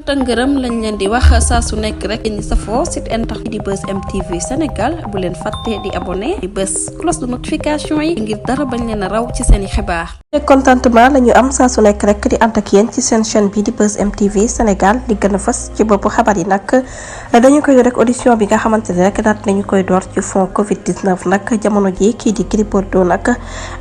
ngërëm lañ leen di wax saa su nekk rek ñi safoo site internet di Buzz M TV Sénégal bu leen fàtte di abonné di bës cloche de notification yi ngir dara bañ leen a raw ci seen i xibaar. contentement la ñu am saa su nekk rek di ànd ak yéen ci seen chaîne bi di Buzz M TV Sénégal li gën a fës ci boppu xabar yi nag dañu koy rek audition bi nga xamante ne rek daat nañu koy door ci fond Covid 19 nag jamono ji kii di Gris Bordeaux nag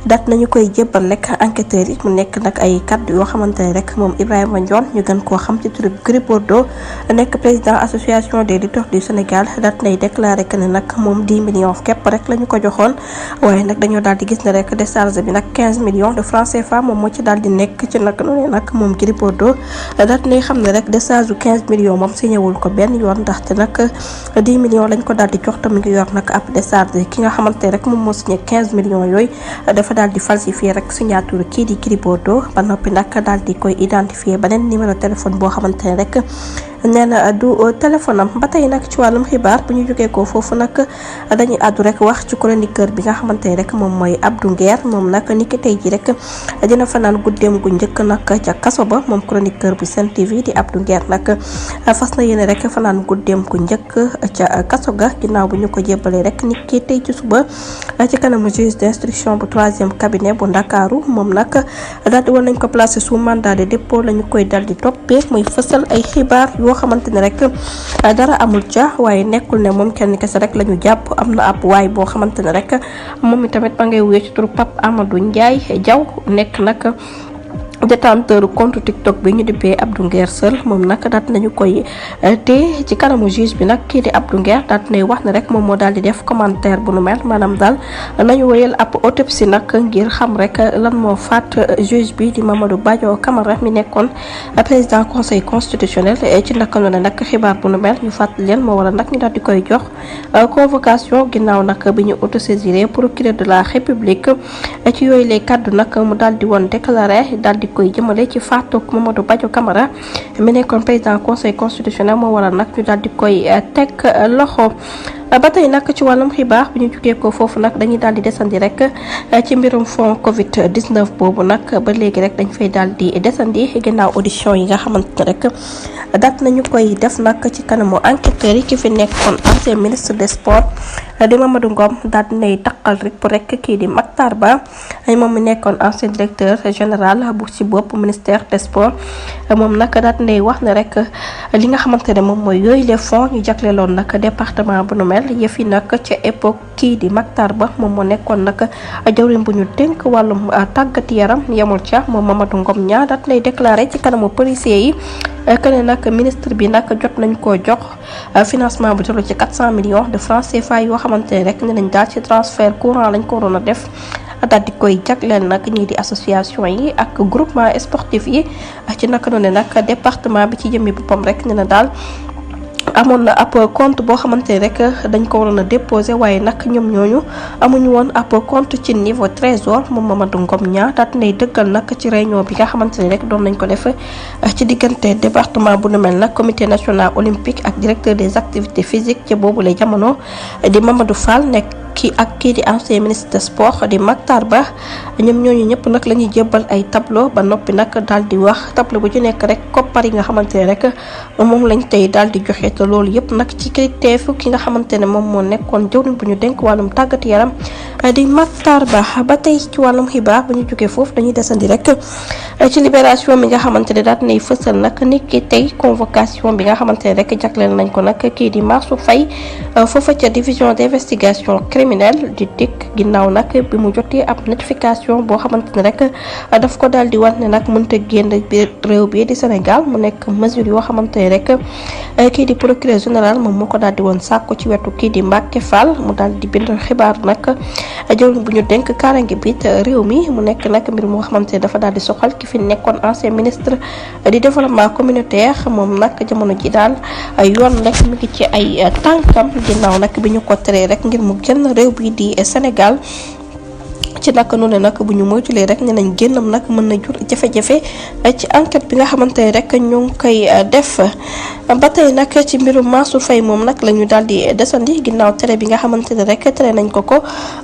daat nañu koy jébbal rek enquêteurs yi mu nekk nag ay kàddu yoo xamante ne rek moom Ibrahima Ndione ñu gën koo xam ci turu Gris Bordeaux nekk président association des lutteurs du Sénégal daat nay déclaré que ne nag moom 10 millions képp rek la ñu ko joxoon waaye nag dañoo daal di gis ne rek décharge bi nag 15 millions de francs CFA moom moo ci daal di nekk ci nag noonu nag moom Gris Bordeaux daat nay xam ne rek décharge 15 millions moom signéwul ko benn yoon ndaxte nag 10 millions lañ ko daal di jox te mu ngi yor nag ab décharge ki nga xamante ne rek moom moo signé 15 millions yooyu dafa daal di falsifier rek signature kii di Gris Bordeaux ba noppi nag daal di koy identifier beneen numéro téléphone boo xamante ne rek nee na du téléphone am ba tey nag ci wàllum xibaar bu ñu jógee ko foofu nag dañuy àddu rek wax ci chroniqueur bi nga xamante ne rek moom mooy Abdou Nguer moom nag ni ki tey ji rek dina fanaan guddeem gu njëkk nag ca kaso ba moom chroniqueur bu Sen TV di Abdou Nguer nag fas na yéene rek fanaan guddeem gu njëkk ca kaso ga ginnaaw bu ñu ko jébbalee rek ni ki tey ci suba ci kanamu juge d'instruction bu 3e cabinet bu Ndakaaru moom nag daal di woon nañ ko placé sous mandat de dépôt la ñu koy dal di toppee muy fësal ay xibaar yoo xamante ne rek dara amul ca waaye nekkul ne moom kenn kese rek la ñu jàpp am na ab waay boo xamante ne rek moom itamit ba ngay wuyee ci turu Pape Amadou Ndiaye Diaw nekk nag détenteur compte TikTok bi ñu dippee Abdou Nguer Seul moom nag daat nañu koy te ci kanamu juge bi nag kii di Abdou Nguer daat nay wax ne rek moom moo daal di def commentaire bu nu mel maanaam daal nañu wéyal ab autopsie nag ngir xam rek lan moo faat juge bi di Mamadou Badio Camara mi nekkoon président conseil constitutionnel ci naka noonu nag xibaar bu nu mel ñu fàttali leen moo waral nag ñu daal di koy jox convocation ginnaaw nag bi ñu autosaisiré procureur de la république ci yooyu les kaddu nag mu daal di woon déclaré daal di koy jëmale ci faatu Mamadou Badio Camara mi nekkoon président conseil constitutionnel moo waral nag ñu daal di koy teg loxo. ba tey nag ci wàllum xibaar bu ñu jugee ko foofu nag dañuy daal di desandi rek ci mbirum fond Covid 19 boobu nag ba léegi rek dañ fay daal di desandi ginnaaw audition yi nga xamante ne rek daat nañu koy def nag ci kanamu enquêteurs yi ki fi nekkoon ancien ministre des sports di Mamadou Ngom daal di nay taqal rek kii di Mactar Ba moom mi nekkoon ancien directeur général bu ci bopp ministère des sports moom nag daal di nay wax ne rek li nga xamante ne moom mooy yooyu les fonds ñu jagleeloon nag département bu nu mel yëf yi nag ca époque kii di Mactar Ba moom moo nekkoon nag jawriñ bu ñu dénk wàllum tàggat yaram yemul ca moom Mamadou Ngom ñaa daat lay déclaré ci kanamu policier yi que ne nag ministre bi nag jot nañ koo jox financement bu toll ci 400 millions de francs CFA yoo xamante ne rek ne nañ daal ci transfert courant lañ ko waroon a def daal di koy jagleel nag ñii di association yi ak groupement sportif yi ci naka noonu nag département bi ci jëmmi boppam rek ne na daal amoon na ab compte boo xamante ne rek dañ ko waroon a déposé waaye nag ñoom ñooñu amuñu woon ab compte ci niveau trésor moom Mamadou Ngom ñaa daat nay dëggal nag ci réunion bi nga xamante ne rek doon nañ ko def ci diggante département bu nu mel nag comité national olympique ak directeur des activités physiques ci boobu lay jamono di Mamadou Fall nekk kii di ancien ministre des sports di Mactar Ba ñoom ñooñu ñëpp nag la ñuy jébbal ay tableau ba noppi nag daal di wax tableau bu ci nekk rek koppar yi nga xamante ne rek moom lañ tey daal di joxe te loolu yëpp nag ci kilifteefu ki nga xamante ne moom moo nekkoon jawriñ bu ñu dénk wàllum tàggat yaram di Mactar Ba ba tey ci wàllum xibaar bu ñu jógee foofu dañuy desandi rek ci libération bi nga xamante ne daal nay fësal nag ni ki tey convocation bi nga xamante ne rek jagleel nañ ko nag kii di Mansour Faye foofa ca division d'investigation criminel di dikk ginnaaw nag bi mu jotee ab notification boo xamante ne rek daf ko daal di wax ne nag mënta génn biir réew bi di Sénégal mu nekk mesure yoo xamante ne rek kii di procureur général moom moo ko daal di woon sàkku ci wetu kii di Mbacké Fall mu daal di bind xibaar nag jëwriñ bu ñu dénk kaaraange bi réew mi mu nekk nag mbir moo xamante ne dafa daal di soxal ki fi nekkoon ancien ministre di développement communautaire moom nag jamono ji daal yoon rek mi ngi ci ay tànkam ginnaaw nag bi ñu ko teree rek ngir mu génn réew bi di Sénégal ci naka noonu nag bu ñu moytulee rek ne nañ génnam nag mën na jur jafe-jafe ci enquête bi nga xamante ne rek ñoo ngi koy def. ba tey nag ci mbirum Mansour Faye moom nag la ñu daal di desandi ginnaaw tere bi nga xamante ne rek tere nañ ko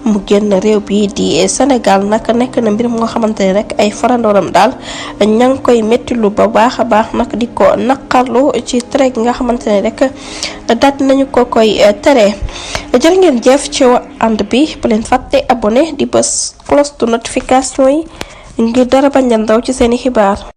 mu génn réew bi di Sénégal nag nekk na mbir moo xamante ne rek ay farandooram daal ña ngi koy méttilu ba baax a baax nag di ko naqarlu ci tere gi nga xamante ne rek daal nañu ko koy tere. jërë ngeen jëf ci ànd bi bu leen fàtte abonné di bës cloche de notification yi ngir dara bañ a ndaw ci seeni xibaar.